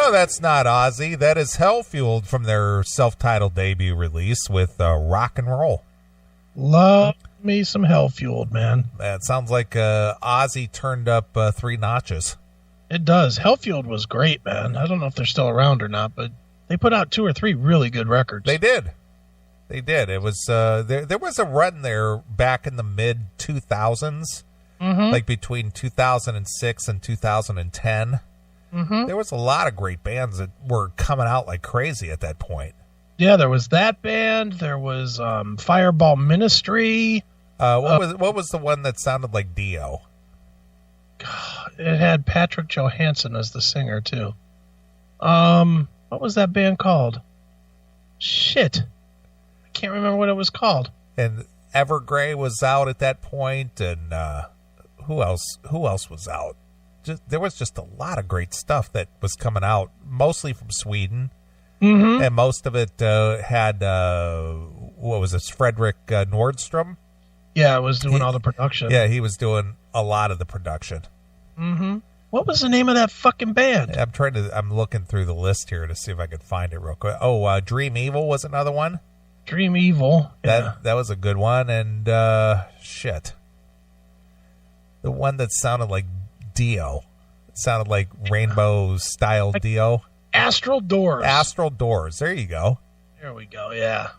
No, that's not Ozzy. That is Hellfueled from their self-titled debut release with Rock and Roll. Love me some Hellfueled, man. That sounds like Ozzy turned up 3 notches. It does. Hellfueled was great, man. I don't know if they're still around or not, but they put out 2 or 3 really good records. They did. It was there was a run there back in the mid 2000s, like between 2006 and 2010. There was a lot of great bands that were coming out like crazy at that point. Yeah, there was that band. There was Fireball Ministry. What was the one that sounded like Dio? God, it had Patrick Johansson as the singer too. What was that band called? Shit, I can't remember what it was called. And Evergrey was out at that point, and who else was out? There was just a lot of great stuff that was coming out, mostly from Sweden. And most of it had, what was this, Fredrik Nordstrom? Yeah, it was doing all the production. Yeah, he was doing a lot of the production. What was the name of that fucking band? I'm looking through the list here to see if I can find it real quick. Oh, Dream Evil was another one. Dream Evil. Yeah. That was a good one. And, shit. The one that sounded like Dio. It sounded like rainbow-style Dio. Astral Doors. Astral Doors. There you go. There we go, yeah.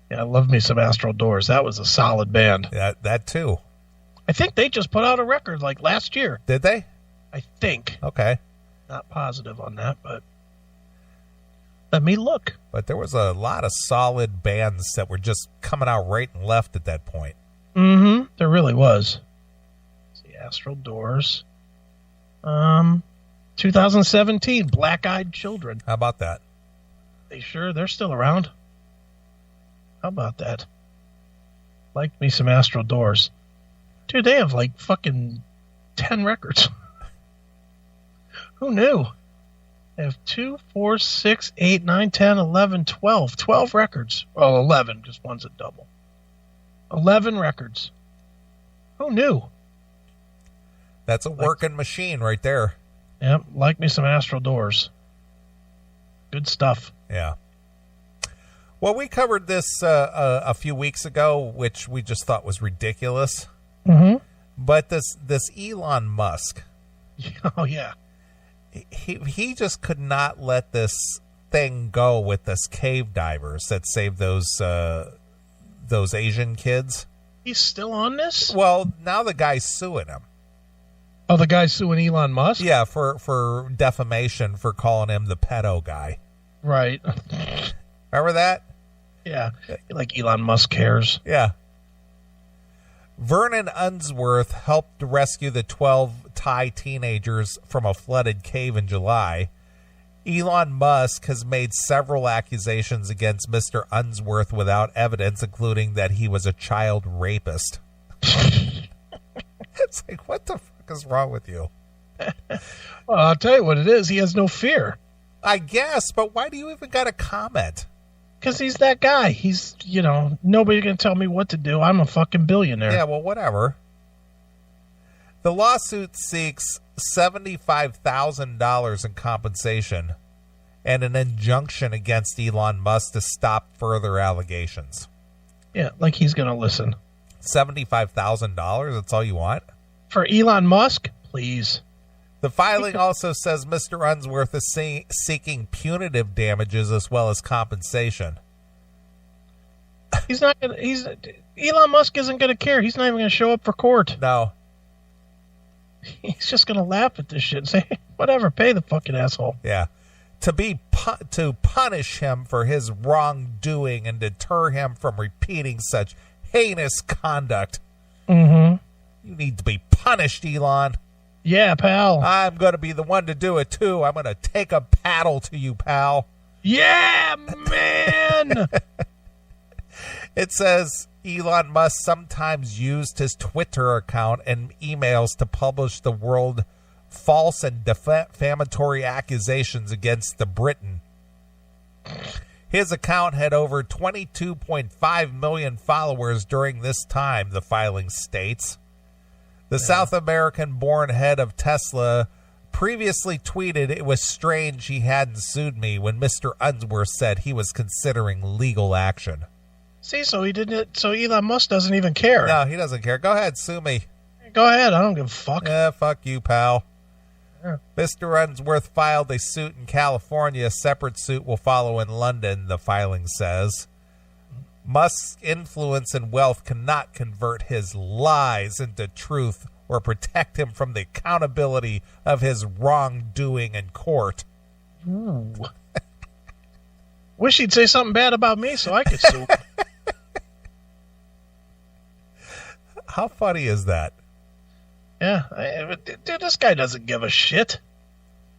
Yeah, I love me some Astral Doors. That was a solid band. Yeah, that too. I think they just put out a record like last year. Did they? I think. Okay. Not positive on that, but let me look. But there was a lot of solid bands that were just coming out right and left at that point. There really was. Let's see, Astral Doors. 2017, Black Eyed Children. How about that? They're still around. How about that? Like me some Astral Doors. Dude, they have like fucking 10 records. Who knew? They have 2, 4, 6, 8, 9, 10, 11, 12. 12 records. Well, 11, just one's a double. 11 records. Who knew? That's a working machine right there. Yep, like me some Astral Doors. Good stuff. Yeah. Well, we covered this a few weeks ago, which we just thought was ridiculous. But this Elon Musk. Oh, yeah. He just could not let this thing go with this cave divers that saved those Asian kids. He's still on this? Well, now the guy's suing him. Oh, the guy's suing Elon Musk? Yeah, for defamation for calling him the pedo guy. Right. Remember that? Yeah. Like Elon Musk cares. Yeah. Vernon Unsworth helped rescue the 12 Thai teenagers from a flooded cave in July. Elon Musk has made several accusations against Mr. Unsworth without evidence, including that he was a child rapist. It's like, what the fuck is wrong with you? Well, I'll tell you what it is. He has no fear. I guess, but why do you even got to comment? Because he's that guy. He's, nobody can tell me what to do. I'm a fucking billionaire. Yeah, well, whatever. The lawsuit seeks $75,000 in compensation and an injunction against Elon Musk to stop further allegations. Yeah, like he's going to listen. $75,000? That's all you want? For Elon Musk? Please. The filing also says Mr. Unsworth is seeking punitive damages as well as compensation. He's not going to... Elon Musk isn't going to care. He's not even going to show up for court. No. He's just going to laugh at this shit and say, whatever, pay the fucking asshole. Yeah. To punish him for his wrongdoing and deter him from repeating such heinous conduct. You need to be punished, Elon. Yeah, pal. I'm going to be the one to do it, too. I'm going to take a paddle to you, pal. Yeah, man! It says Elon Musk sometimes used his Twitter account and emails to publish the world false and defamatory accusations against the Briton. His account had over 22.5 million followers during this time, the filing states. The South American-born head of Tesla previously tweeted it was strange he hadn't sued me when Mr. Unsworth said he was considering legal action. See, so he didn't. So Elon Musk doesn't even care. No, he doesn't care. Go ahead, sue me. Go ahead. I don't give a fuck. Yeah, fuck you, pal. Yeah. Mr. Unsworth filed a suit in California. A separate suit will follow in London, the filing says. Musk's influence and wealth cannot convert his lies into truth or protect him from the accountability of his wrongdoing in court. Ooh. Wish he'd say something bad about me so I could sue. How funny is that? Yeah, dude, this guy doesn't give a shit.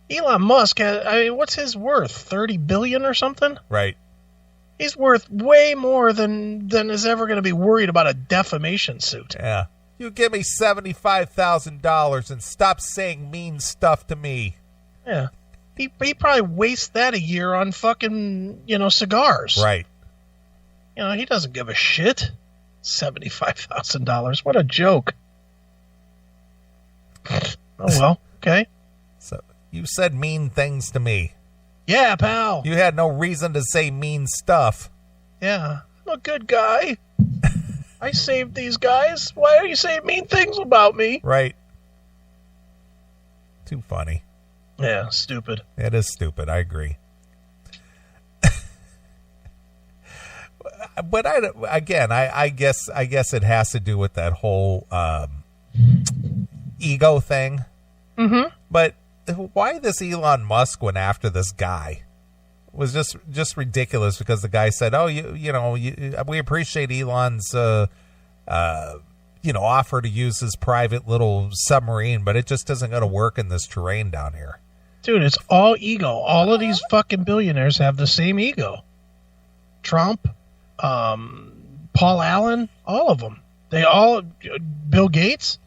Elon Musk what's his worth? 30 billion or something? Right. He's worth way more than is ever going to be worried about a defamation suit. Yeah. You give me $75,000 and stop saying mean stuff to me. Yeah. He probably wastes that a year on fucking, cigars. Right. He doesn't give a shit. $75,000. What a joke. Oh, well. Okay. So you said mean things to me. Yeah, pal. You had no reason to say mean stuff. Yeah. I'm a good guy. I saved these guys. Why are you saying mean things about me? Right. Too funny. Yeah, stupid. It is stupid. I agree. But I guess it has to do with that whole ego thing. Mm-hmm. But why this Elon Musk went after this guy was just ridiculous, because the guy said, "Oh, we appreciate Elon's offer to use his private little submarine, but it just isn't going to work in this terrain down here." Dude, it's all ego. All of these fucking billionaires have the same ego. Trump, Paul Allen, all of them. Bill Gates,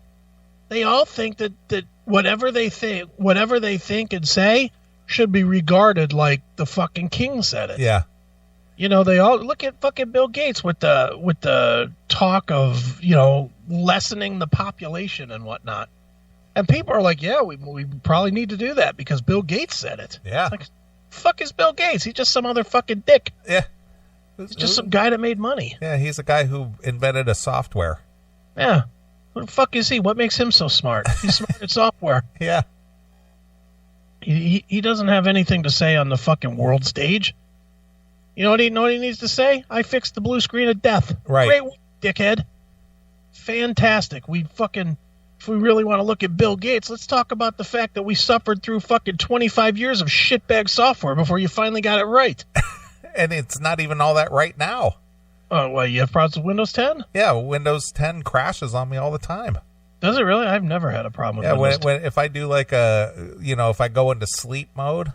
they all think that whatever they think and say should be regarded like the fucking king said it. Yeah. They all look at fucking Bill Gates with the talk of, lessening the population and whatnot. And people are like, yeah, we probably need to do that because Bill Gates said it. Yeah. Like, fuck is Bill Gates? He's just some other fucking dick. Yeah. He's just some guy that made money. Yeah, he's a guy who invented a software. Yeah. Who the fuck is he? What makes him so smart? He's smart at software. Yeah. He doesn't have anything to say on the fucking world stage. You know what he needs to say? I fixed the blue screen of death. Right. Great, dickhead. Fantastic. If we really want to look at Bill Gates, let's talk about the fact that we suffered through fucking 25 years of shitbag software before you finally got it right. And it's not even all that right now. Oh, well, you have problems with Windows 10? Yeah, Windows 10 crashes on me all the time. Does it really? I've never had a problem with Windows 10. If I do if I go into sleep mode,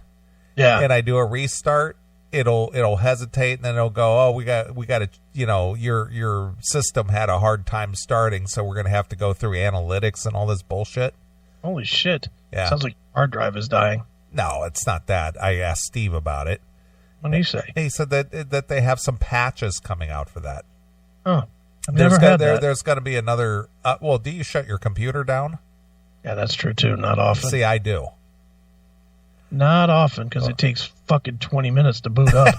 and I do a restart, it'll hesitate, and then it'll go, oh, we got to, your system had a hard time starting, so we're going to have to go through analytics and all this bullshit. Holy shit. Yeah. Sounds like your hard drive is dying. No, it's not that. I asked Steve about it. What did he say? He said that they have some patches coming out for that. Oh, I've never had that. There's going to be another, do you shut your computer down? Yeah, that's true too. Not often. See, I do. Not often, because it takes fucking 20 minutes to boot up.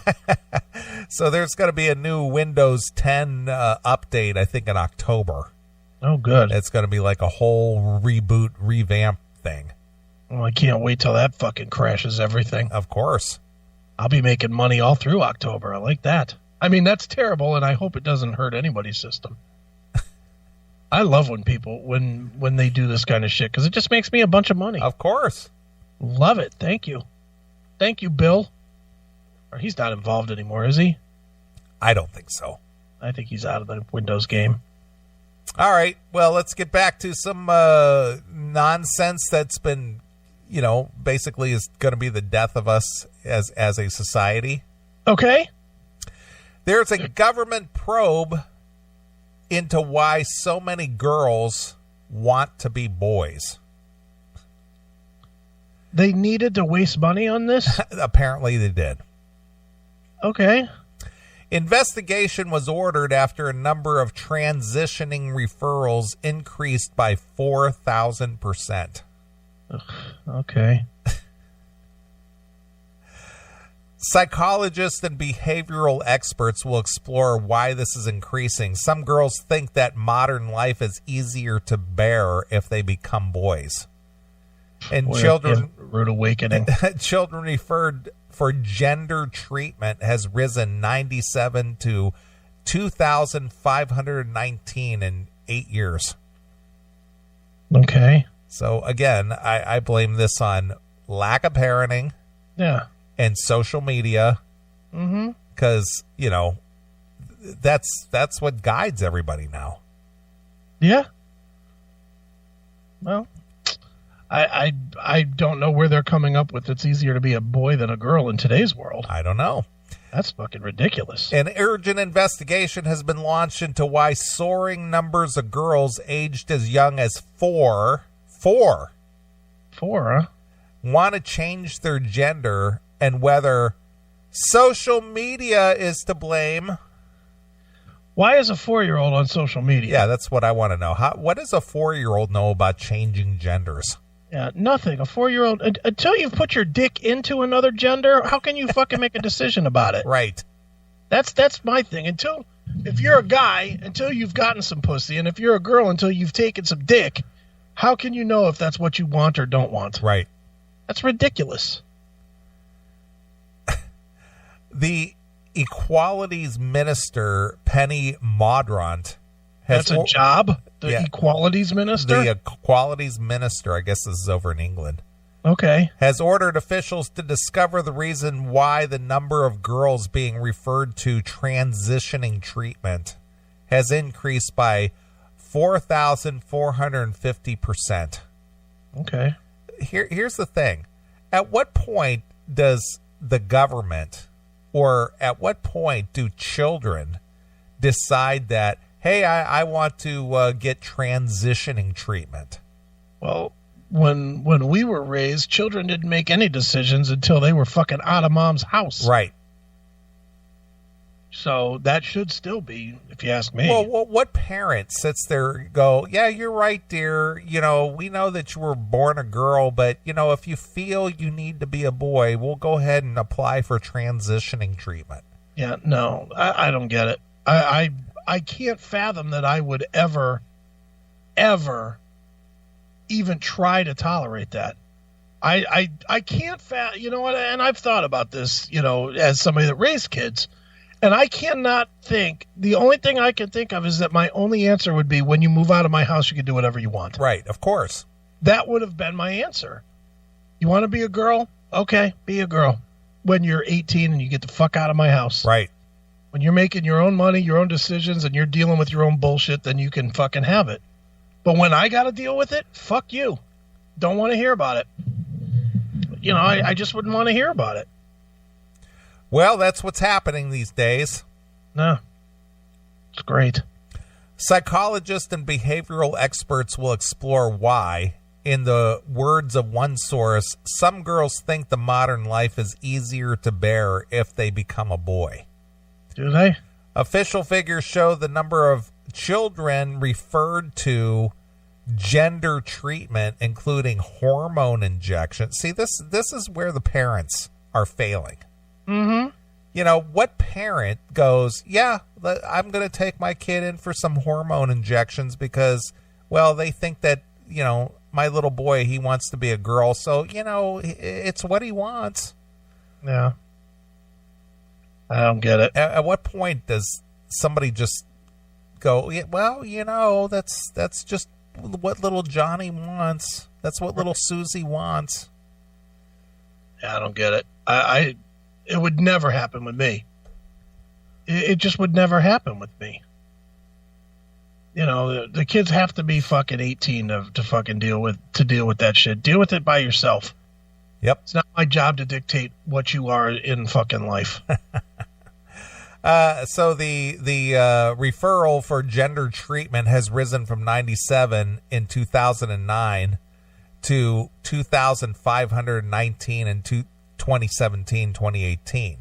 So there's going to be a new Windows 10 update, I think, in October. Oh, good. It's going to be like a whole reboot, revamp thing. Well, I can't wait till that fucking crashes everything. Of course. I'll be making money all through October. I like that. I mean, that's terrible, and I hope it doesn't hurt anybody's system. I love when they do this kind of shit, because it just makes me a bunch of money. Of course. Love it. Thank you. Thank you, Bill. Or he's not involved anymore, is he? I don't think so. I think he's out of the Windows game. All right. Well, let's get back to some nonsense that's been, basically is going to be the death of us as a society. Okay. There's a government probe into why so many girls want to be boys. They needed to waste money on this? Apparently they did. Okay. Investigation was ordered after a number of transitioning referrals increased by 4,000%. Ugh, okay. Psychologists and behavioral experts will explore why this is increasing. Some girls think that modern life is easier to bear if they become boys. And children, rude awakening. children referred for gender treatment has risen 97 to 2,519 in 8 years. Okay. So again, I blame this on lack of parenting. Yeah. And social media, because that's what guides everybody now. Yeah. Well, I don't know where they're coming up with it's easier to be a boy than a girl in today's world. I don't know. That's fucking ridiculous. An urgent investigation has been launched into why soaring numbers of girls aged as young as four, huh? want to change their gender, and whether social media is to blame. Why is a 4-year-old on social media? Yeah, that's what I want to know. What does a 4-year-old know about changing genders? Yeah, nothing. A 4-year-old, until you've put your dick into another gender, how can you fucking make a decision about it? Right. That's my thing. If you're a guy, until you've gotten some pussy, and if you're a girl, until you've taken some dick, how can you know if that's what you want or don't want? Right. That's ridiculous. The Equalities Minister, Penny Mordaunt, has... That's a job? Equalities Minister? The Equalities Minister, I guess this is over in England. Okay. Has ordered officials to discover the reason why the number of girls being referred to transitioning treatment has increased by 4,450%. Okay. Here's the thing. At what point does the government... or at what point do children decide that, hey, I want to get transitioning treatment? Well, when we were raised, children didn't make any decisions until they were fucking out of mom's house. Right. So that should still be, if you ask me. Well, what parent sits there and go, yeah, you're right, dear. We know that you were born a girl, but, if you feel you need to be a boy, we'll go ahead and apply for transitioning treatment. Yeah, no, I don't get it. I can't fathom that I would ever even try to tolerate that. I can't fathom, you know what, and I've thought about this, as somebody that raised kids. And I cannot think, the only thing I can think of is that my only answer would be, when you move out of my house, you can do whatever you want. Right, of course. That would have been my answer. You want to be a girl? Okay, be a girl. When you're 18 and you get the fuck out of my house. Right. When you're making your own money, your own decisions, and you're dealing with your own bullshit, then you can fucking have it. But when I got to deal with it, fuck you. Don't want to hear about it. I just wouldn't want to hear about it. Well, that's what's happening these days. No. It's great. Psychologists and behavioral experts will explore why, in the words of one source, some girls think the modern life is easier to bear if they become a boy. Do they? Official figures show the number of children referred to gender treatment, including hormone injections. See, this is where the parents are failing. Mm-hmm. What parent goes, yeah, I'm going to take my kid in for some hormone injections because, well, they think that, my little boy, he wants to be a girl. So, it's what he wants. Yeah. I don't get it. At what point does somebody just go, yeah, well, that's just what little Johnny wants. That's what little Susie wants. Yeah, I don't get it. It would never happen with me. It just would never happen with me. The kids have to be fucking 18 to fucking deal with that shit. Deal with it by yourself. Yep. It's not my job to dictate what you are in fucking life. So the referral for gender treatment has risen from 97 in 2009 to 2,519 in 2017, 2018.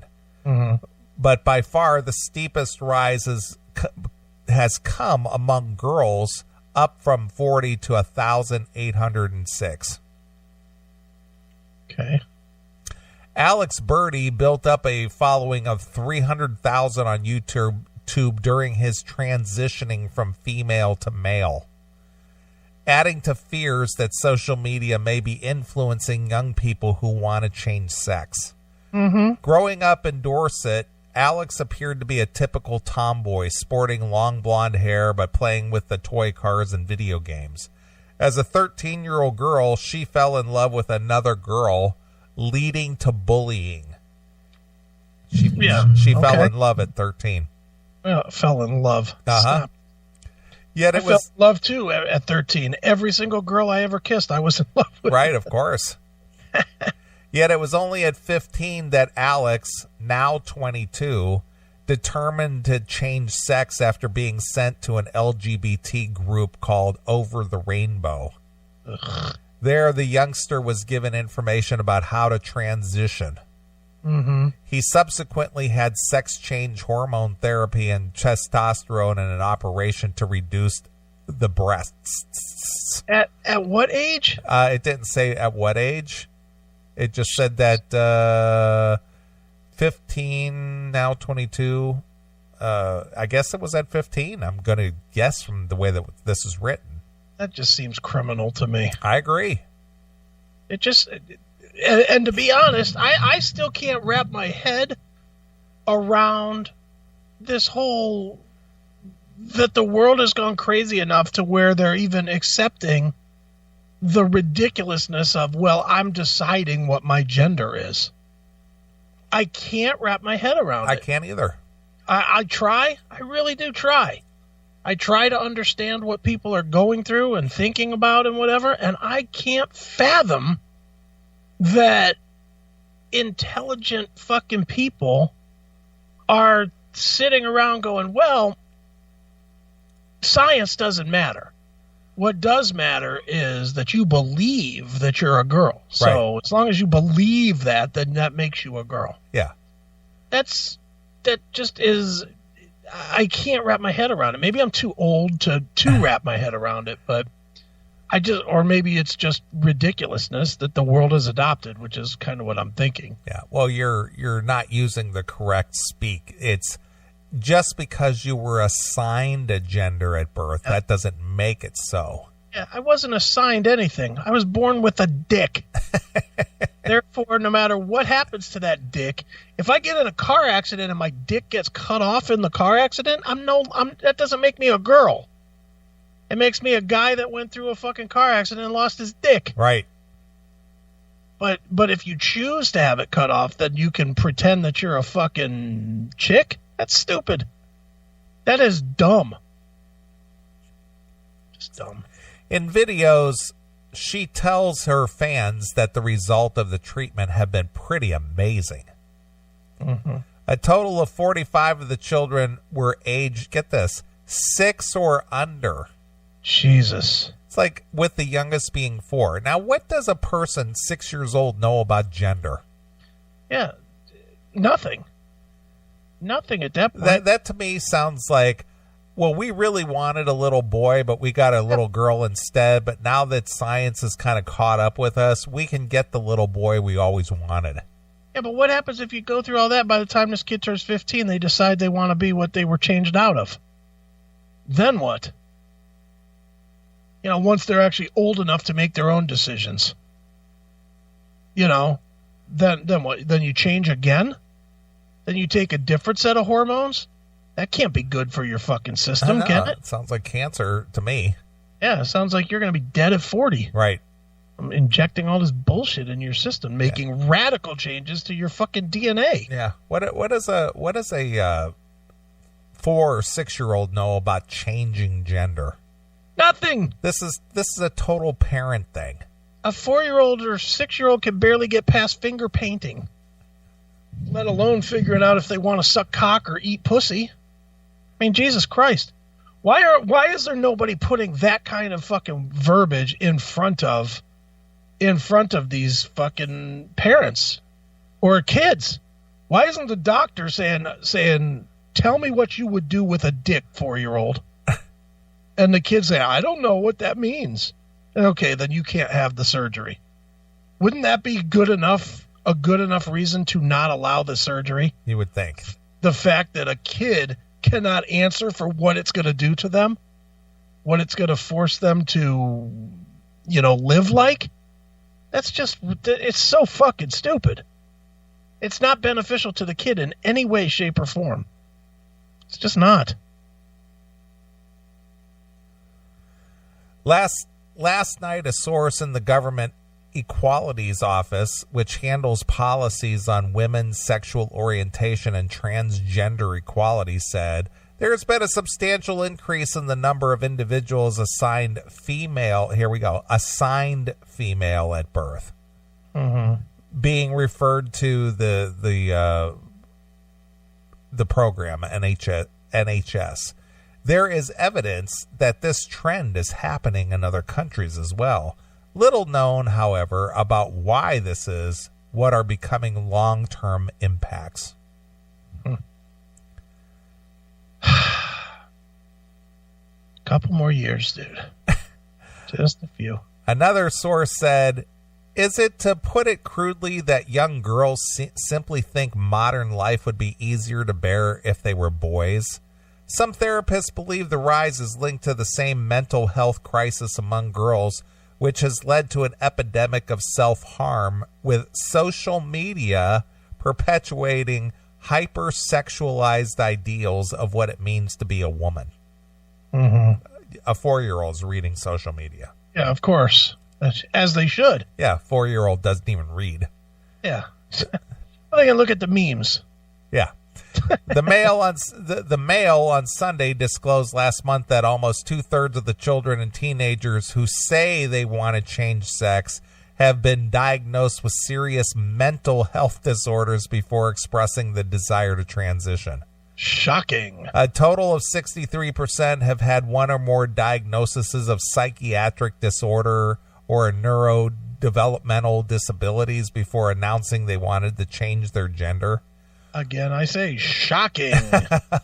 Mm-hmm. But by far the steepest rise has come among girls, up from 40 to 1,806. Okay. Alex Birdie built up a following of 300,000 on YouTube during his transitioning from female to male, adding to fears that social media may be influencing young people who want to change sex. Mm-hmm. Growing up in Dorset, Alex appeared to be a typical tomboy, sporting long blonde hair but playing with the toy cars and video games. As a 13-year-old girl, she fell in love with another girl, leading to bullying. She fell in love at 13. Fell in love. Stop. Yet I fell in love too at 13. Every single girl I ever kissed, I was in love with. Right, of course. Yet it was only at 15 that Alex, now 22, determined to change sex after being sent to an LGBT group called Over the Rainbow. Ugh. There, the youngster was given information about how to transition. Mm-hmm. He subsequently had sex change hormone therapy and testosterone and an operation to reduce the breasts. At what age? It didn't say at what age. It just said that 15, now 22. I guess it was at 15. I'm going to guess from the way that this is written. That just seems criminal to me. I agree. It just... And to be honest, I still can't wrap my head around this whole... that the world has gone crazy enough to where they're even accepting the ridiculousness of, well, I'm deciding what my gender is. I can't wrap my head around it. I can't either. I try. I really do try. I try to understand what people are going through and thinking about and whatever, and I can't fathom that intelligent fucking people are sitting around going, well, science doesn't matter. What does matter is that you believe that you're a girl. So as long as you believe that, then that makes you a girl. Yeah. That just is... I can't wrap my head around it. Maybe I'm too old to wrap my head around it, but or maybe it's just ridiculousness that the world has adopted, which is kind of what I'm thinking. Yeah. Well, you're not using the correct speak. It's just because you were assigned a gender at birth, that doesn't make it so. Yeah, I wasn't assigned anything. I was born with a dick. Therefore, no matter what happens to that dick, if I get in a car accident and my dick gets cut off in the car accident, that doesn't make me a girl. It makes me a guy that went through a fucking car accident and lost his dick. Right. But if you choose to have it cut off, then you can pretend that you're a fucking chick? That's stupid. That is dumb. Just dumb. In videos, she tells her fans that the result of the treatment have been pretty amazing. Mm-hmm. A total of 45 of the children were aged, get this, 6 or under. Jesus. It's like with the youngest being 4. Now, what does a person 6 years old know about gender? Yeah, nothing. Nothing at that point. That to me sounds like, well, we really wanted a little boy, but we got a little girl instead. But now that science has kind of caught up with us, we can get the little boy we always wanted. Yeah, but what happens if you go through all that? By the time this kid turns 15, they decide they want to be what they were changed out of. Then what? Once they're actually old enough to make their own decisions. Then what? Then you change again? Then you take a different set of hormones? That can't be good for your fucking system, can it? It sounds like cancer to me. Yeah, it sounds like you're going to be dead at 40. Right. I'm injecting all this bullshit in your system, making radical changes to your fucking DNA. Yeah. What does a 4 or 6-year-old know about changing gender? Nothing. This is a total parent thing. A 4-year-old or 6-year-old can barely get past finger painting, let alone figuring out if they want to suck cock or eat pussy. I mean, Jesus Christ. Why is there nobody putting that kind of fucking verbiage in front of these fucking parents or kids? Why isn't the doctor saying, tell me what you would do with a dick, 4-year-old? And the kids say, I don't know what that means. And okay, then you can't have the surgery. Wouldn't that be a good enough reason to not allow the surgery? You would think. The fact that a kid cannot answer for what it's going to do to them, what it's going to force them to, live like, it's so fucking stupid. It's not beneficial to the kid in any way, shape, or form. It's just not. Last night, a source in the Government Equalities Office, which handles policies on women's sexual orientation and transgender equality, said there's been a substantial increase in the number of individuals assigned female. Here we go. Assigned female at birth, being referred to the program NHS. There is evidence that this trend is happening in other countries as well. Little known, however, about why this is, what are becoming long-term impacts. Couple more years, dude. Just a few. Another source said, is it, to put it crudely, that young girls simply think modern life would be easier to bear if they were boys? Some therapists believe the rise is linked to the same mental health crisis among girls, which has led to an epidemic of self-harm, with social media perpetuating hypersexualized ideals of what it means to be a woman. Mm-hmm. A 4-year-old's reading social media. Yeah, of course. As they should. Yeah, 4-year-old doesn't even read. Yeah. Well, they can look at the memes. Yeah. The Mail on Sunday disclosed last month that almost 2/3 of the children and teenagers who say they want to change sex have been diagnosed with serious mental health disorders before expressing the desire to transition. Shocking. A total of 63% have had one or more diagnoses of psychiatric disorder or neurodevelopmental disabilities before announcing they wanted to change their gender. Again, I say shocking.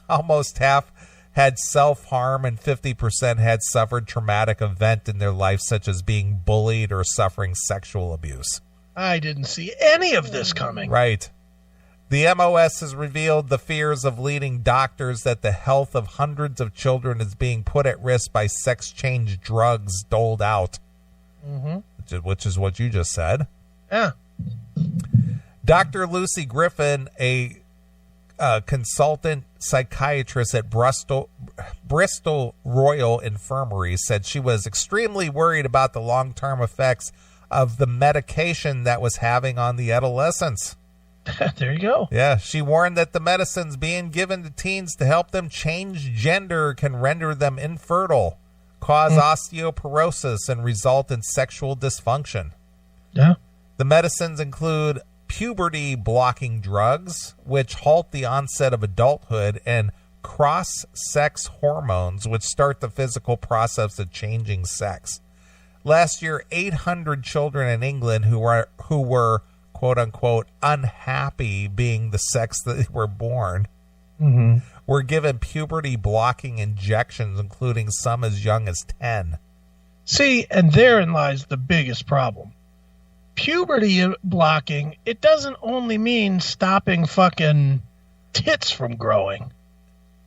Almost half had self-harm and 50% had suffered traumatic event in their life, such as being bullied or suffering sexual abuse. I didn't see any of this coming. Right. The MOS has revealed the fears of leading doctors that the health of hundreds of children is being put at risk by sex change drugs doled out, which is what you just said. Yeah. Dr. Lucy Griffin, a consultant psychiatrist at Bristol Royal Infirmary, said she was extremely worried about the long-term effects of the medication that was having on the adolescents. There you go. Yeah, she warned that the medicines being given to teens to help them change gender can render them infertile, cause osteoporosis, and result in sexual dysfunction. Yeah. The medicines include puberty-blocking drugs, which halt the onset of adulthood, and cross-sex hormones, which start the physical process of changing sex. Last year, 800 children in England who were quote-unquote unhappy being the sex that they were born were given puberty-blocking injections, including some as young as 10. See, and therein lies the biggest problem. Puberty blocking, it doesn't only mean stopping fucking tits from growing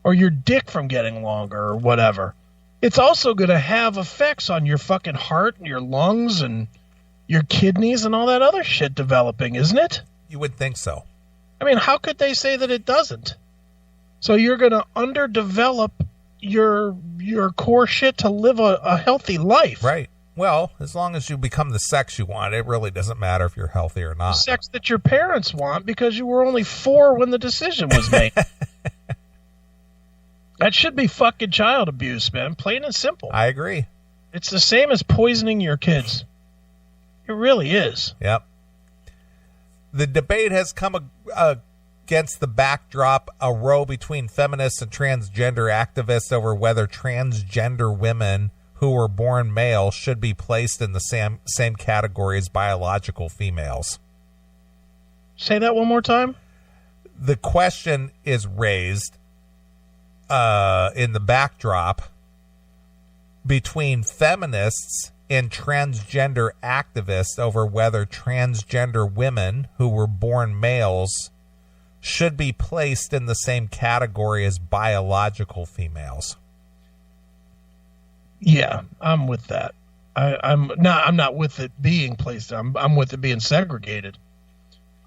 or your dick from getting longer or whatever. It's also going to have effects on your fucking heart and your lungs and your kidneys and all that other shit developing, isn't it? You would think so. I mean, how could they say that it doesn't? So you're going to underdevelop your core shit to live a healthy life. Right. Well, as long as you become the sex you want, it really doesn't matter if you're healthy or not. The sex that your parents want because you were only 4 when the decision was made. That should be fucking child abuse, man. Plain and simple. I agree. It's the same as poisoning your kids. It really is. Yep. The debate has come against the backdrop, a row between feminists and transgender activists over whether transgender women who were born male should be placed in the same category as biological females. Say that one more time. The question is raised in the backdrop between feminists in transgender activists over whether transgender women who were born males should be placed in the same category as biological females. Yeah, I'm with that. I'm not with it being placed. I'm with it being segregated.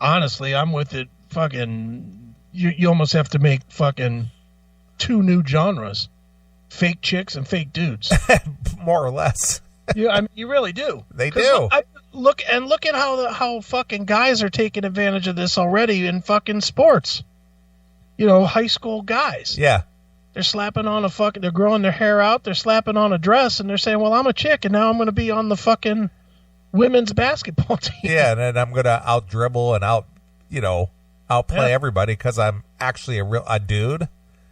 Honestly, I'm with it. Fucking, you almost have to make fucking 2 new genres: fake chicks and fake dudes. More or less. Yeah, I mean, you really do. They do. Look at how fucking guys are taking advantage of this already in fucking sports. You know, high school guys. Yeah. They're slapping on they're growing their hair out, they're slapping on a dress, and they're saying, well, I'm a chick, and now I'm going to be on the fucking women's basketball team. Yeah, and then I'm going to out-dribble and outplay everybody because I'm actually a dude.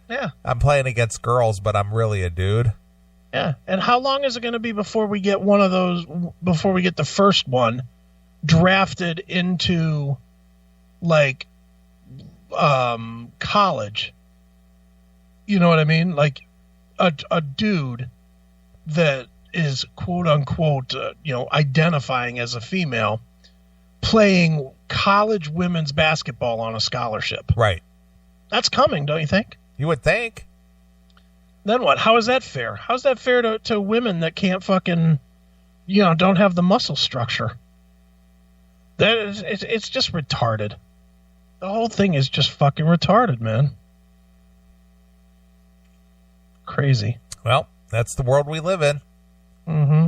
Yeah. I'm playing against girls, but I'm really a dude. Yeah, and how long is it going to be before we get the first one drafted into, like, college? You know what I mean? Like a dude that is quote unquote, identifying as a female playing college women's basketball on a scholarship. Right. That's coming, don't you think? You would think. Then what? How is that fair? How's that fair to women that can't fucking, don't have the muscle structure? It's just retarded. The whole thing is just fucking retarded, man. Crazy. Well, that's the world we live in. Mm-hmm.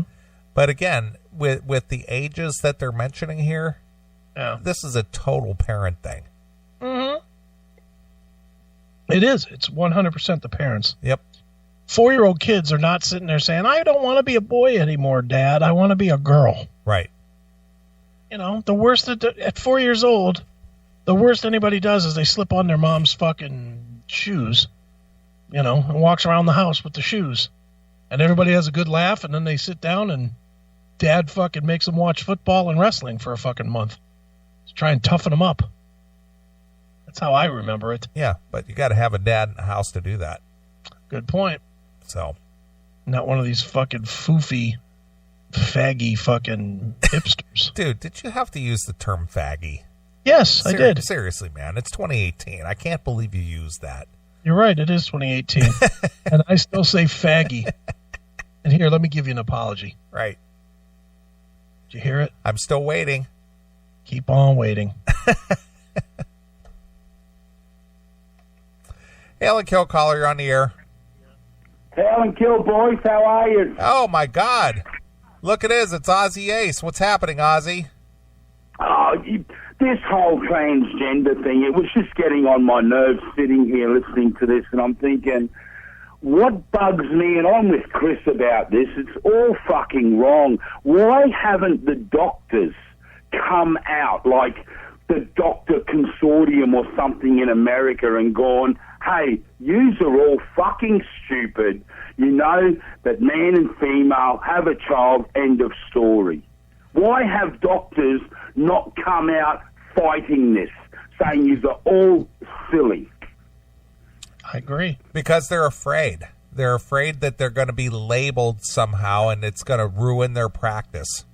But again, with the ages that they're mentioning here, this is a total parent thing. Mm-hmm. It is. It's 100% the parents. Yep. 4-year-old kids are not sitting there saying, I don't want to be a boy anymore, Dad. I want to be a girl. Right. The worst at 4 years old, the worst anybody does is they slip on their mom's fucking shoes. And walks around the house with the shoes. And everybody has a good laugh, and then they sit down, and Dad fucking makes them watch football and wrestling for a fucking month. To try and toughen them up. That's how I remember it. Yeah, but you got to have a dad in the house to do that. Good point. So. Not one of these fucking foofy, faggy fucking hipsters. Dude, did you have to use the term faggy? Yes, I did. Seriously, man. It's 2018. I can't believe you used that. You're right. It is 2018. And I still say faggy. And here, let me give you an apology. Right. Did you hear it? I'm still waiting. Keep on waiting. Hail and Kill caller, you're on the air. Hail and Kill, boys. How are you? Oh, my God. Look, it is. It's Ozzy Ace. What's happening, Ozzy? Oh, this whole transgender thing, it was just getting on my nerves sitting here listening to this, and I'm thinking, what bugs me, and I'm with Chris about this, it's all fucking wrong. Why haven't the doctors come out, like the doctor consortium or something in America, and gone, hey, yous are all fucking stupid. You know that man and female have a child, end of story. Why have doctors not come out fighting this, saying yous are all silly? I agree. Because they're afraid. They're afraid that they're going to be labeled somehow and it's going to ruin their practice.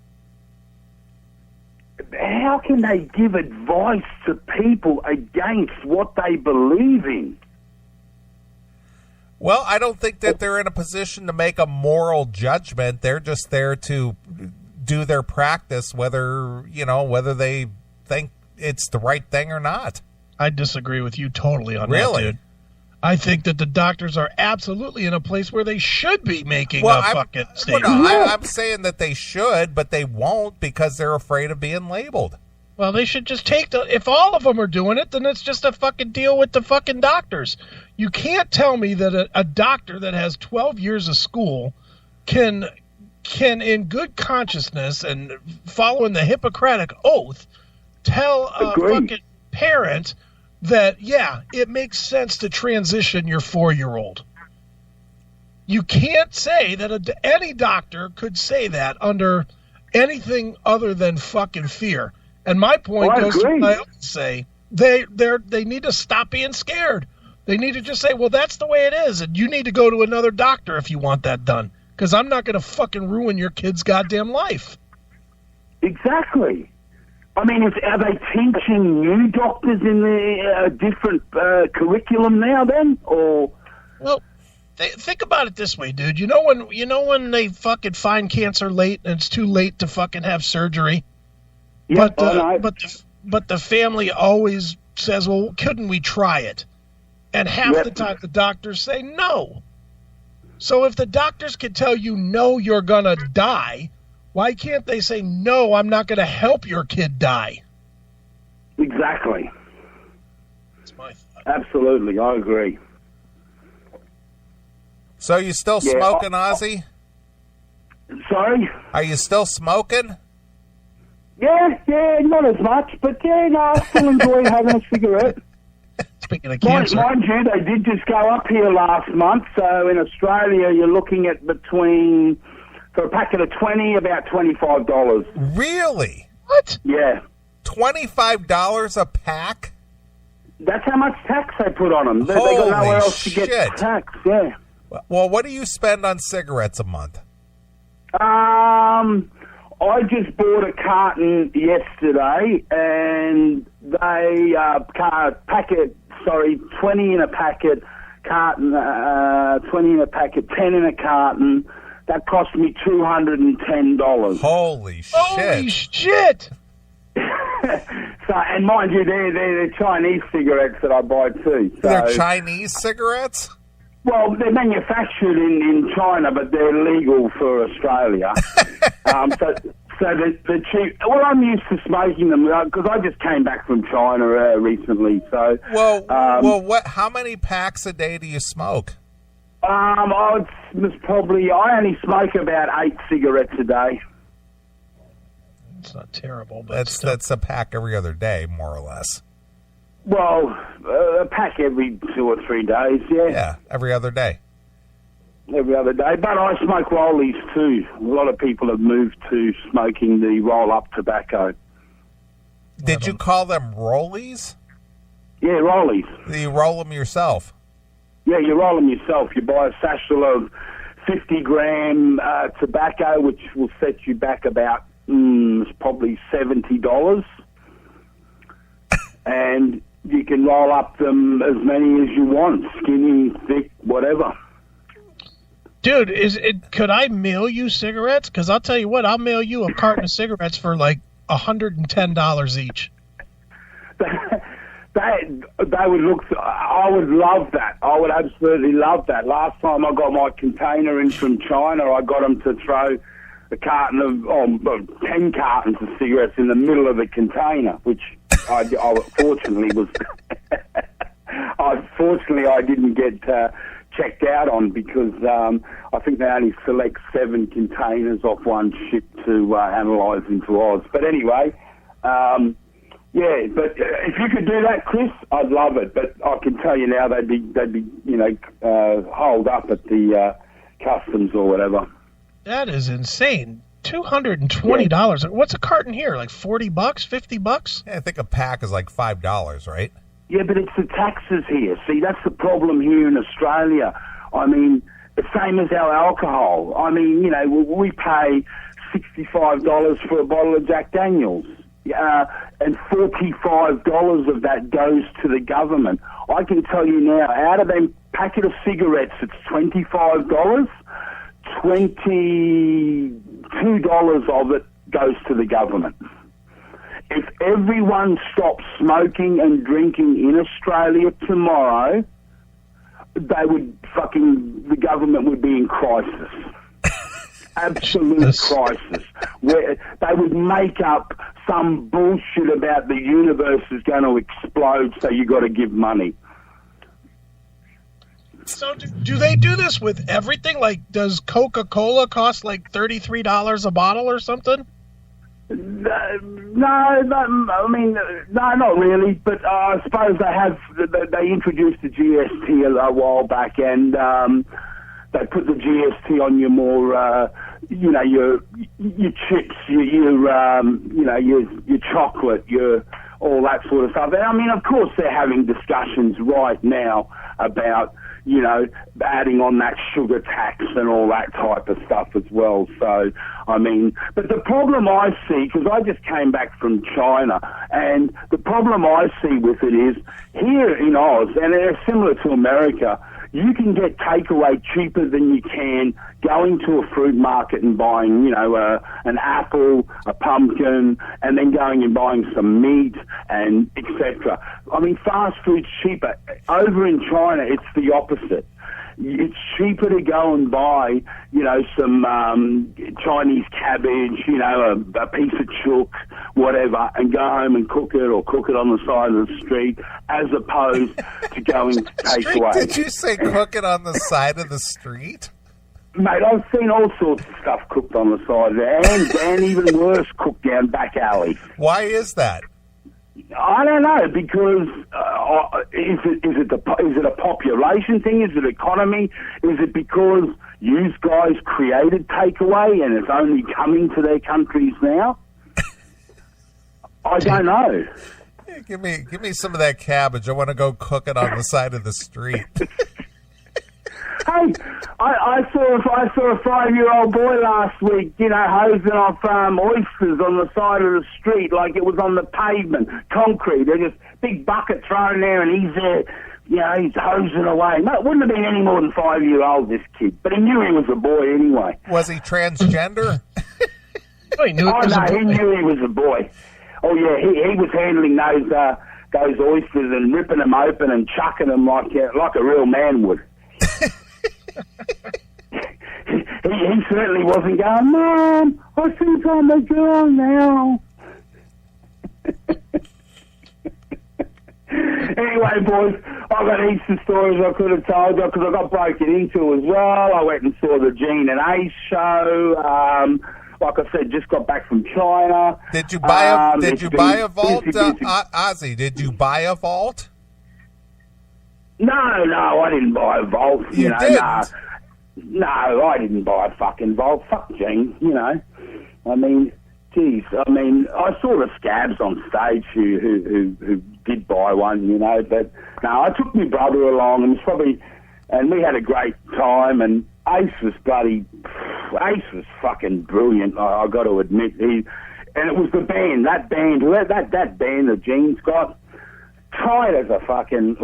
How can they give advice to people against what they believe in? Well, I don't think that they're in a position to make a moral judgment. They're just there to do their practice, whether they think it's the right thing or not. I disagree with you totally on that, dude. I think that the doctors are absolutely in a place where they should be making a fucking statement. I'm saying that they should, but they won't because they're afraid of being labeled. Well, they should just if all of them are doing it, then it's just a fucking deal with the fucking doctors. You can't tell me that a doctor that has 12 years of school can in good consciousness and following the Hippocratic Oath tell a fucking parent that, yeah, it makes sense to transition your 4-year-old. You can't say that any doctor could say that under anything other than fucking fear. And my point goes to what I always say, they need to stop being scared. They need to just say, well, that's the way it is, and you need to go to another doctor if you want that done. because I'm not going to fucking ruin your kid's goddamn life. Exactly. I mean, are they teaching new doctors in the different curriculum now then, or? Well, think about it this way, dude. You know when they fucking find cancer late and it's too late to fucking have surgery? Yep, But the family always says, well, couldn't we try it? And half the time the doctors say no. So if the doctors can tell you, no, you're going to die, why can't they say, no, I'm not going to help your kid die? Exactly. That's my thought. Absolutely, I agree. So you still smoking, Ozzy? Sorry? Are you still smoking? Yeah, not as much, but yeah, no, I still enjoy having a cigarette. Speaking of cancer. Mind you, they did just go up here last month, so in Australia you're looking at between, for a packet of 20, about $25. Really? What? Yeah. $25 a pack? That's how much tax they put on them. They got nowhere else to get tax, yeah. Well, what do you spend on cigarettes a month? I just bought a carton yesterday, and they 20 in a packet, carton, 20 in a packet, 10 in a carton. That cost me $210. Holy shit! Holy shit! So, and mind you, they're Chinese cigarettes that I buy too. So, they're Chinese cigarettes? Well, they're manufactured in China, but they're legal for Australia. So they're cheap. Well, I'm used to smoking them because I just came back from China recently. So, what? How many packs a day do you smoke? I only smoke about 8 cigarettes a day. It's not terrible, but that's a pack every other day, more or less. Well, a pack every 2 or 3 days, yeah. Yeah, every other day. Every other day. But I smoke rollies too. A lot of people have moved to smoking the roll-up tobacco. Did you call them rollies? Yeah, rollies. You roll them yourself? Yeah, you roll them yourself. You buy a satchel of 50-gram tobacco, which will set you back about probably $70. And you can roll up them as many as you want, skinny, thick, whatever. Dude, could I mail you cigarettes? Because I'll tell you what, I'll mail you a carton of cigarettes for like $110 each. They would look. I would love that. I would absolutely love that. Last time I got my container in from China, I got them to throw a carton of 10 cartons of cigarettes in the middle of the container, which I fortunately was. Unfortunately, I didn't get checked out on because I think they only select 7 containers off one ship to analyse into Oz. But anyway, yeah. But if you could do that, Chris, I'd love it. But I can tell you now, they'd be holed up at the customs or whatever. That is insane. $220. What's a carton here? Like $40, $50? Yeah, I think a pack is like $5, right? Yeah, but it's the taxes here. See, that's the problem here in Australia. I mean, the same as our alcohol. I mean, we pay $65 for a bottle of Jack Daniels, and $45 of that goes to the government. I can tell you now, out of a packet of cigarettes, it's $25. $22 of it goes to the government. If everyone stopped smoking and drinking in Australia tomorrow, the government would be in crisis. Absolute crisis. Where they would make up some bullshit about the universe is going to explode, so you got to give money. So do they do this with everything? Like, does Coca-Cola cost like $33 a bottle or something? No, I mean, no, not really. But I suppose they introduced the GST a while back, and they put the GST on your more, your chips, your chocolate, your all that sort of stuff. And I mean, of course, they're having discussions right now about adding on that sugar tax and all that type of stuff as well. So, I mean, but the problem I see, because I just came back from China, and the problem I see with it is here in Oz, and they're similar to America, you can get takeaway cheaper than you can going to a fruit market and buying, an apple, a pumpkin, and then going and buying some meat and etc. I mean, fast food's cheaper. Over in China, it's the opposite. It's cheaper to go and buy, some Chinese cabbage, a piece of chook, whatever, and go home and cook it or cook it on the side of the street, as opposed to going to takeaway. Did you say cook it on the side of the street? Mate, I've seen all sorts of stuff cooked on the side there, and even worse, cooked down back alleys. Why is that? I don't know, because is it a population thing? Is it economy? Is it because you guys created takeaway and it's only coming to their countries now? I don't know. Yeah, give me some of that cabbage. I want to go cook it on the side of the street. Hey, I saw a 5-year-old boy last week, hosing off oysters on the side of the street like it was on the pavement, concrete. They're just big bucket thrown there, and he's there, he's hosing away. No, it wouldn't have been any more than 5-year-old, this kid, but he knew he was a boy anyway. Was he transgender? He knew he knew he was a boy. Oh yeah, he was handling those oysters and ripping them open and chucking them like a real man would. he certainly wasn't going, Mom, I think I'm a girl now. Anyway, boys, I've got Easter stories I could have told you because I got broken into as well. I went and saw the Gene and Ace show. Like I said, just got back from China. Did you buy a vault, Ozzy? Did you buy a vault? No, I didn't buy a vault. You didn't? No, I didn't buy a fucking vault. Fuck Gene, I mean, geez. I mean, I saw the scabs on stage who did buy one, but no, I took my brother along and we had a great time, and Ace was fucking brilliant, I got to admit. And it was the band, that band that Gene's got, tight as a fucking,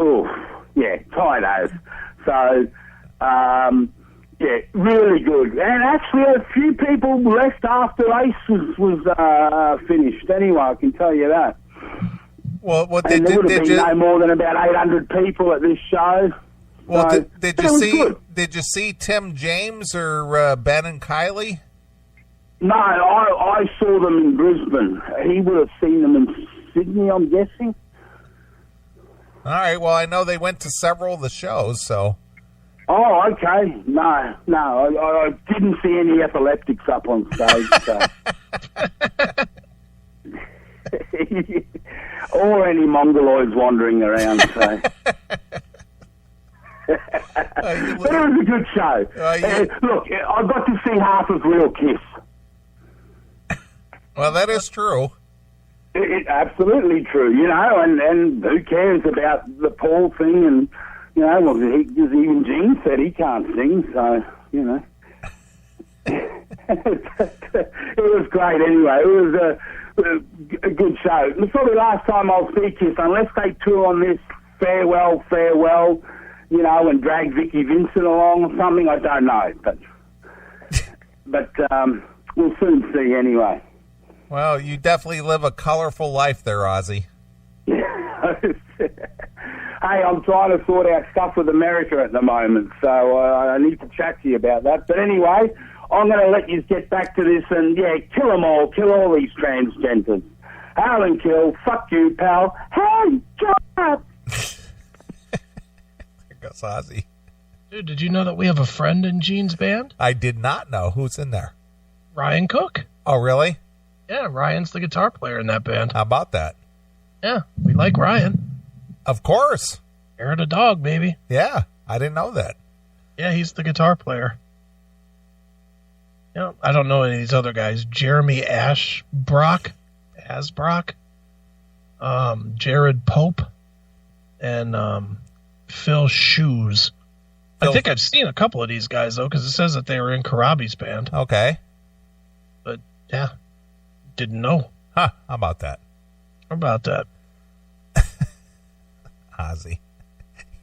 tight as. So, yeah, really good. And actually a few people left after Ace was finished. Anyway, I can tell you that. Well, there would have been no more than about 800 people at this show. Well, so, did you see Tim James or Ben and Kylie? No, I saw them in Brisbane. He would have seen them in Sydney, I'm guessing. All right. Well, I know they went to several of the shows, so. Oh, okay. No, I didn't see any epileptics up on stage. So. Or any mongoloids wandering around. So. But it was a good show. Look, I got to see half of Real Kiss. Well, that is true. It's absolutely true, and who cares about the Paul thing? And, even Gene said he can't sing, so, It was great anyway. It was a good show. It's probably the last time I'll see Kiss, unless they tour on this farewell, and drag Vicky Vincent along or something. I don't know, but we'll soon see anyway. Well, you definitely live a colorful life there, Ozzy. Hey, I'm trying to sort out stuff with America at the moment, so I need to chat to you about that. But anyway, I'm going to let you get back to this and, kill them all. Kill all these transgenders. Hail and kill. Fuck you, pal. Hey, shut up. There goes Ozzy. Dude, did you know that we have a friend in Gene's band? I did not know. Who's in there? Ryan Cook. Oh, really? Yeah, Ryan's the guitar player in that band. How about that? Yeah, we like Ryan. Of course. Hair of the dog, baby. Yeah, I didn't know that. Yeah, he's the guitar player. I don't know any of these other guys. Jeremy Asbrock, Jared Pope, and Phil Shoes. I think I've seen a couple of these guys, though, because it says that they were in Karabi's band. Okay. But, yeah, didn't know. Huh, how about that? How about that? Ozzy.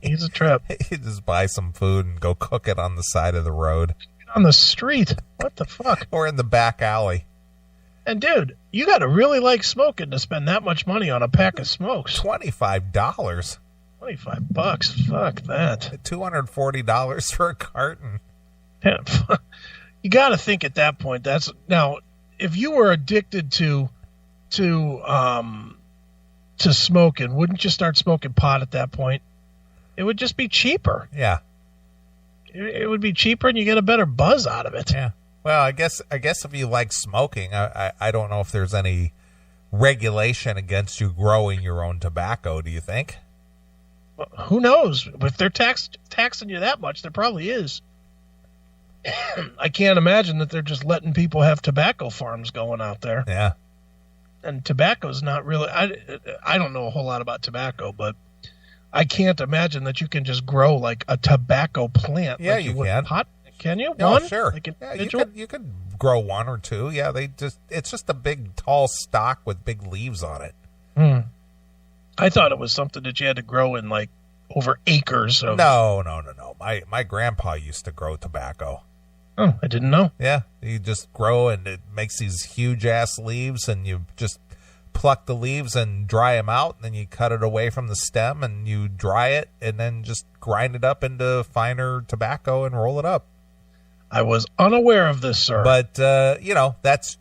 He's a trip. You just buy some food and go cook it on the side of the road. On the street. What the fuck? Or in the back alley. And, dude, you got to really like smoking to spend that much money on a pack of smokes. $25. $25. Fuck that. $240 for a carton. Yeah, you got to think at that point. Now, if you were addicted to smoking, wouldn't you start smoking pot at that point? It would just be cheaper. Yeah. It would be cheaper, and you get a better buzz out of it. Yeah. Well, I guess if you like smoking, I don't know if there's any regulation against you growing your own tobacco. Do you think? Well, who knows? If they're taxing you that much, there probably is. I can't imagine that they're just letting people have tobacco farms going out there. Yeah. And tobacco's not really. I don't know a whole lot about tobacco, but I can't imagine that you can just grow like a tobacco plant. Yeah, like you can. Pot, can you? Oh, One? sure. Like yeah, you could grow one or two. Yeah, it's just a big tall stalk with big leaves on it. I thought it was something that you had to grow in like over acres of. No. My grandpa used to grow tobacco. Oh, I didn't know. Yeah, you just grow and it makes these huge ass leaves, and you just pluck the leaves and dry them out, and then you cut it away from the stem and you dry it and then just grind it up into finer tobacco and roll it up. I was unaware of this, sir. But that's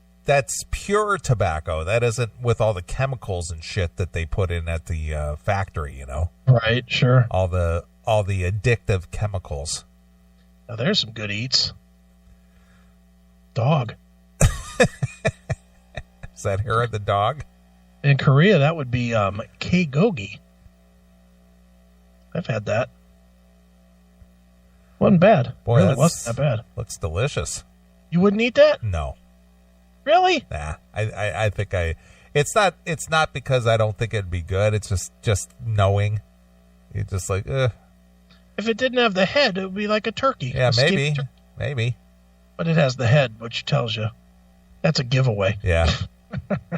pure tobacco. That isn't with all the chemicals and shit that they put in at the factory. Right, sure. All the addictive chemicals. Now there's some good eats. Dog. Is that hair of the dog? In Korea, that would be K-gogi. I've had that. Wasn't bad. Boy, really wasn't that bad. Looks delicious. You wouldn't eat that? No. Really? Nah. I think it's not because I don't think it'd be good. It's just knowing. You're just like, ugh. If it didn't have the head, it would be like a turkey. Yeah, maybe. But it has the head, which tells you that's a giveaway. Yeah.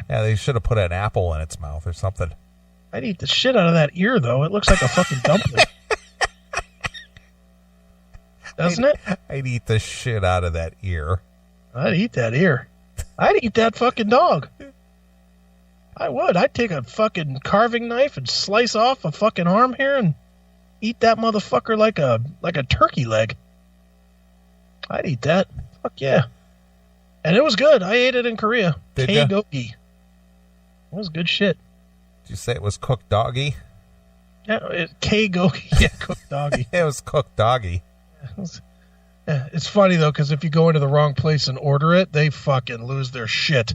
Yeah, they should have put an apple in its mouth or something. I'd eat the shit out of that ear, though. It looks like a fucking dumpling. Doesn't it? I'd eat the shit out of that ear. I'd eat that ear. I'd eat that fucking dog. I would. I'd take a fucking carving knife and slice off a fucking arm here and eat that motherfucker like a turkey leg. I'd eat that. Fuck yeah. And it was good. I ate it in Korea. K-gogi. It was good shit. Did you say it was cooked doggy? Yeah, K-gogi. Yeah, cooked doggy. It was cooked doggy. It's funny, though, because if you go into the wrong place and order it, they fucking lose their shit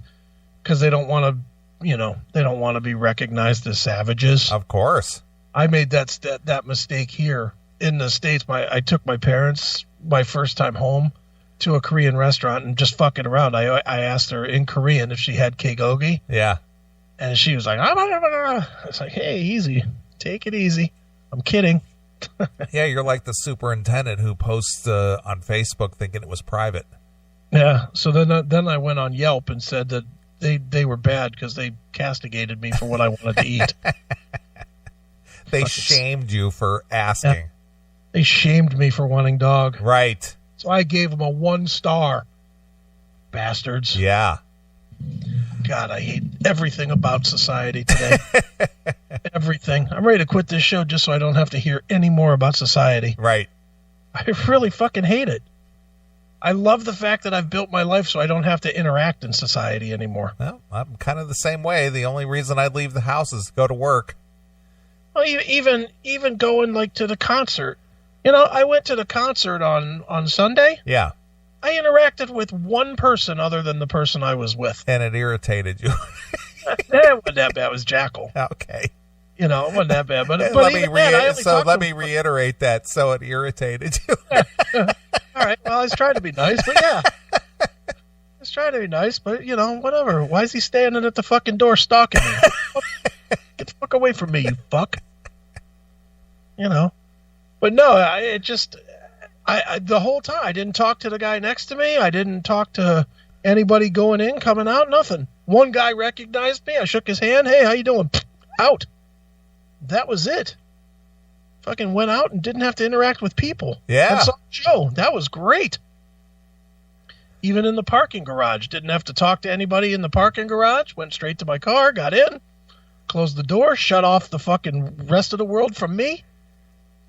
because they don't want to be recognized as savages. Of course. I made that mistake here in the States. I took my parents my first time home to a Korean restaurant and just fucking around. I asked her in Korean if she had K-gogi. Yeah. And she was like, it's like, hey, easy. Take it easy. I'm kidding. Yeah, you're like the superintendent who posts on Facebook thinking it was private. Yeah. So then I went on Yelp and said that they were bad because they castigated me for what I wanted to eat. They shamed you for asking. Yeah. They shamed me for wanting dog. Right. So I gave them a 1 star. Bastards. Yeah. God, I hate everything about society today. Everything. I'm ready to quit this show just so I don't have to hear any more about society. Right. I really fucking hate it. I love the fact that I've built my life so I don't have to interact in society anymore. Well, I'm kind of the same way. The only reason I leave the house is to go to work. Well, even going like to the concert. I went to the concert on Sunday. Yeah. I interacted with one person other than the person I was with. And it irritated you. It wasn't that bad. It was Jackal. Okay. It wasn't that bad. But let me reiterate that. So it irritated you. All right. Well, I was trying to be nice, but yeah. I was trying to be nice, but, whatever. Why is he standing at the fucking door stalking me? Get the fuck away from me, you fuck. But no, The whole time, I didn't talk to the guy next to me. I didn't talk to anybody going in, coming out, nothing. One guy recognized me. I shook his hand. Hey, how you doing? Out. That was it. Fucking went out and didn't have to interact with people. Yeah. And saw the show. That was great. Even in the parking garage. Didn't have to talk to anybody in the parking garage. Went straight to my car, got in, closed the door, shut off the fucking rest of the world from me,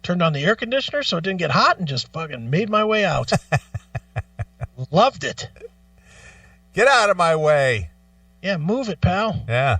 turned on the air conditioner so it didn't get hot, and just fucking made my way out. Loved it. Get out of my way. Yeah, move it, pal. Yeah.